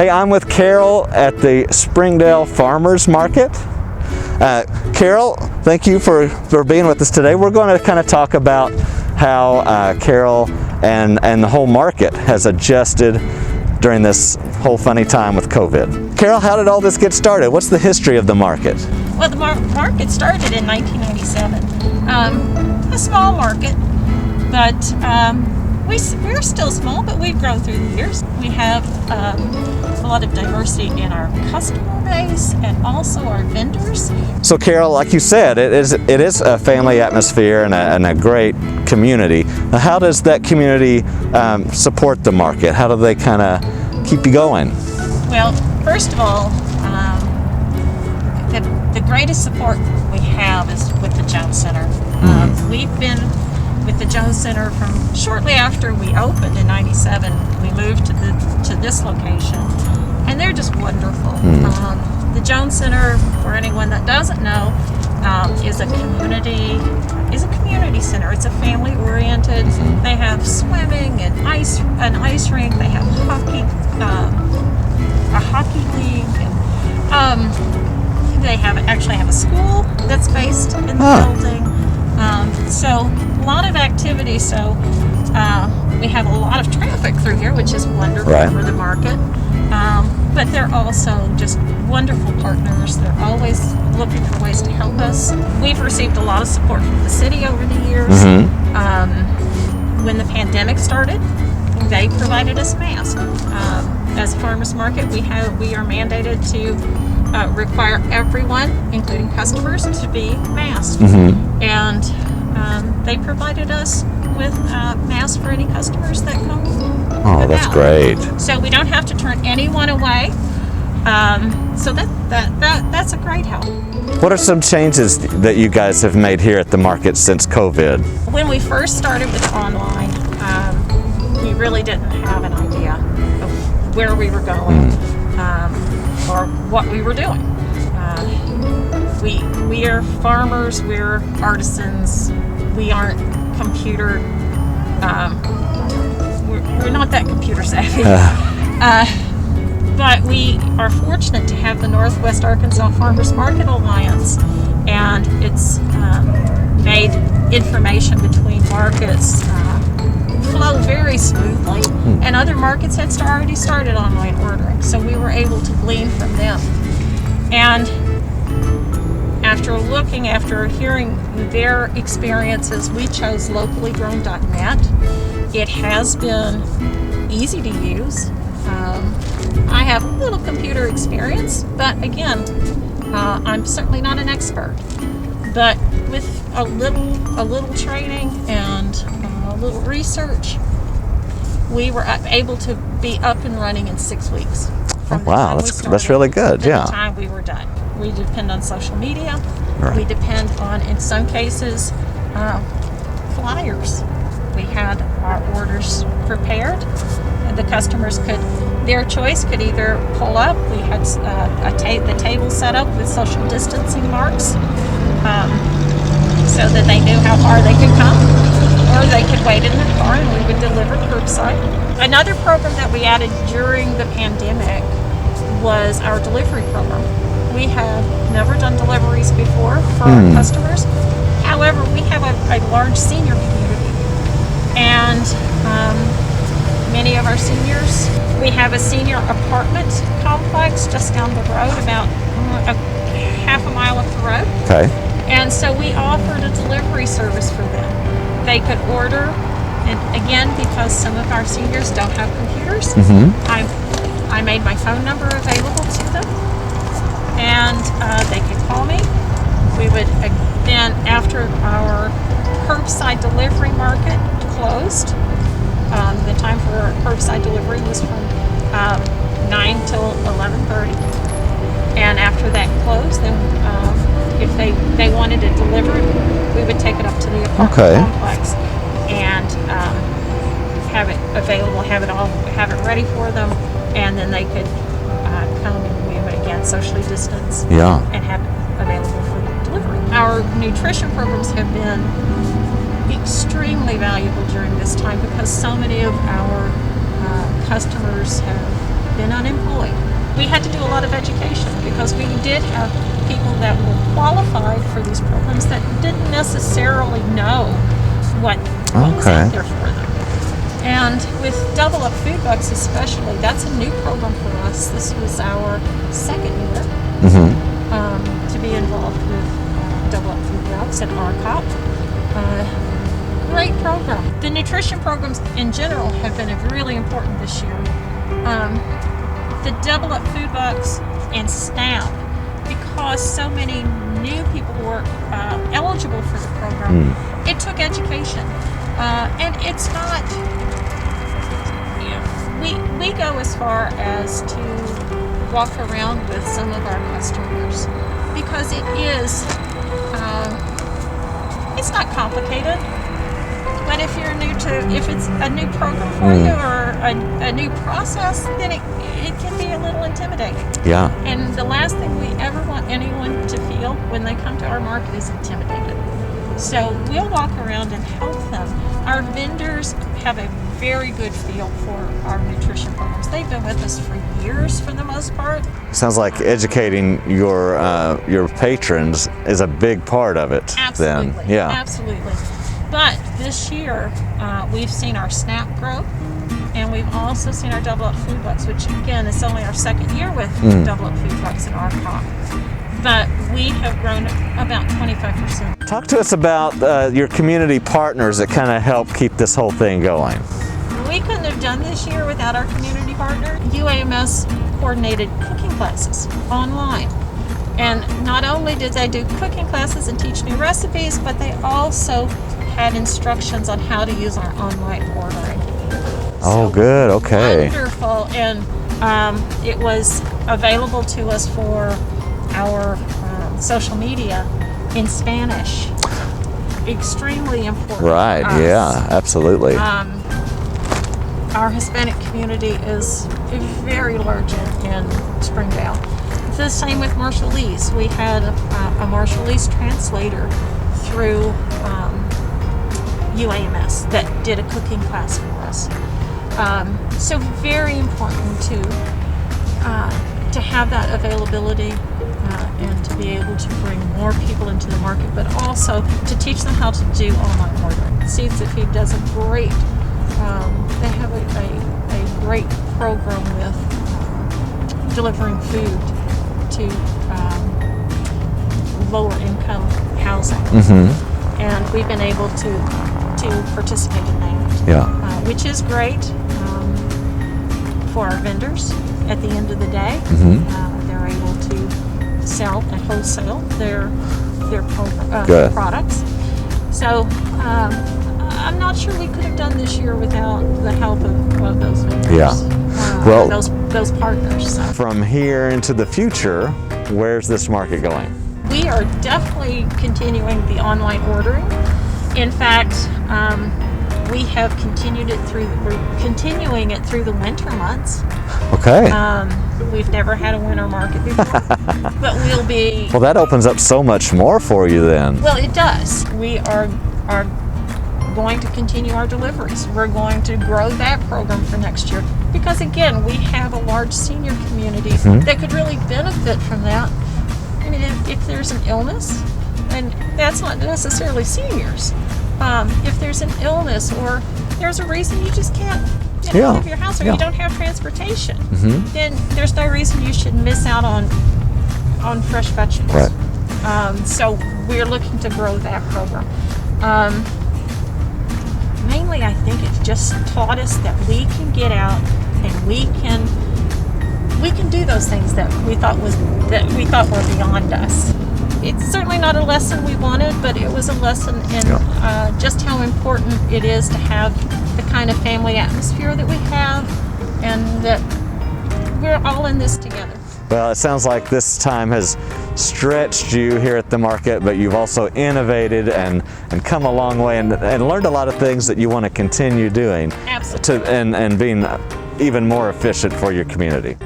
Hey, I'm with Carol at the Springdale Farmers Market. Carol, thank you for being with us today. We're going to kind of talk about how Carol and the whole market has adjusted during this whole funny time with COVID. Carol, how did all this get started? What's the history of the market? Well, the market started in 1997. A small market, but we're still small, but we've grown through the years. We have a lot of diversity in our customer base and also our vendors. So Carol, like you said, it is a family atmosphere and a great community. Now, how does that community support the market? How do they kind of keep you going? Well, first of all, the greatest support we have is with the Jones Center. We've been with the Jones Center from shortly after we opened in '97. We moved to this location, and they're just wonderful. The Jones Center, for anyone that doesn't know, is a community center. It's a family oriented. They have swimming and an ice rink. They have hockey, a hockey league. And, they actually have a school that's based in the building. So a lot of activity. So we have a lot of traffic through here, which is wonderful for the market. But they're also just wonderful partners. They're always looking for ways to help us. We've received a lot of support from the city over the years. When the pandemic started, they provided us masks. As a farmers market, we are mandated to require everyone, including customers, to be masked. And they provided us with masks for any customers that come. Oh, that's great. So we don't have to turn anyone away. So that's a great help. What are some changes that you guys have made here at the market since COVID? When we first started with online, we really didn't have an idea of where we were going or what we were doing. We are farmers, we're artisans, we aren't computer, we're not that computer savvy. But we are fortunate to have the Northwest Arkansas Farmers Market Alliance, and it's made information between markets flow very smoothly, and other markets had already started online ordering, so we were able to glean from them. And after hearing their experiences, we chose locallygrown.net. It has been easy to use. I have a little computer experience, but again, I'm certainly not an expert. But with a little training and a little research, we were able to be up and running in 6 weeks. Wow, that's really good. To the time we were done. We depend on social media. We depend on, in some cases, flyers. We had our orders prepared, and the customers their choice could either pull up. We had the table set up with social distancing marks, so that they knew how far they could come, or they could wait in their car and we would deliver curbside. Another program that we added during the pandemic was our delivery program. We have never done deliveries before for our customers. However, we have a large senior community, and many of our seniors, we have a senior apartment complex just down the road, about half a mile up the road. Okay. And so we offered a delivery service for them. They could order, and again, because some of our seniors don't have computers, I made my phone number available to them, and they could call me. We would then, after our curbside delivery market closed, the time for our curbside delivery was from 9 till 11:30, and after that closed, then if they wanted it delivered, we would take it up to the apartment complex and have it available, have it ready for them, and then they could come and we would again socially distance and have it available for delivery. Our nutrition programs have been extremely valuable during this time because so many of our customers have been unemployed. We had to do a lot of education because we did have people that were qualified for these programs that didn't necessarily know what was out there for them. And with Double Up Food Bucks especially, that's a new program for us. This was our second year to be involved with Double Up Food Bucks and RCOP. Great program. The nutrition programs in general have been really important this year. The Double Up Food Bucks and SNAP, because so many new people were eligible for the program, it took education. And it's not, we go as far as to walk around with some of our customers because it is, it's not complicated. But if you're if it's a new program for you or a new process, then it can be a little intimidating. Yeah. And the last thing we ever want anyone to feel when they come to our market is intimidated. So we'll walk around and help them. Our vendors have a very good feel for our nutrition programs. They've been with us for years for the most part. Sounds like educating your patrons is a big part of it. Absolutely. Then. Yeah. Absolutely. But this year, we've seen our SNAP grow, and we've also seen our Double Up Food Bucks, which again is only our second year with Double Up Food Bucks and RCOP. But we have grown about 25%. Talk to us about your community partners that kind of help keep this whole thing going. We couldn't have done this year without our community partner. UAMS coordinated cooking classes online. And not only did they do cooking classes and teach new recipes, but they also had instructions on how to use our online ordering. Oh, good. Okay. Wonderful. And it was available to us for our social media in Spanish. Extremely important. Right. Yeah, absolutely. Our Hispanic community is very large in Springdale. It's the same with Marshallese. We had a Marshallese translator through UAMS that did a cooking class for us. So very important to have that availability and to be able to bring more people into the market, but also to teach them how to do online ordering. Seeds That Feed does a great, they have a great program with delivering food to lower income housing. And we've been able to participate in that, which is great for our vendors. At the end of the day, they're able to sell and wholesale their products. So I'm not sure we could have done this year without the help of those vendors. Well, those partners. So. From here into the future, where's this market going? We are definitely continuing the online ordering. In fact, we have continuing it through the winter months. Okay. We've never had a winter market before, but we'll be. Well, that opens up so much more for you then. Well, it does. We are going to continue our deliveries. We're going to grow that program for next year because, again, we have a large senior community that could really benefit from that. I mean, if there's an illness, and that's not necessarily seniors. If there's an illness or there's a reason you just can't get out of your house or you don't have transportation, then there's no reason you should miss out on fresh vegetables. Right. So we're looking to grow that program. Mainly, I think it just taught us that we can get out and we can do those things that we thought were beyond us. It's certainly not a lesson we wanted, but it was a lesson in just how important it is to have the kind of family atmosphere that we have and that we're all in this together. Well, it sounds like this time has stretched you here at the market, but you've also innovated and come a long way and learned a lot of things that you want to continue doing. Absolutely. And being even more efficient for your community.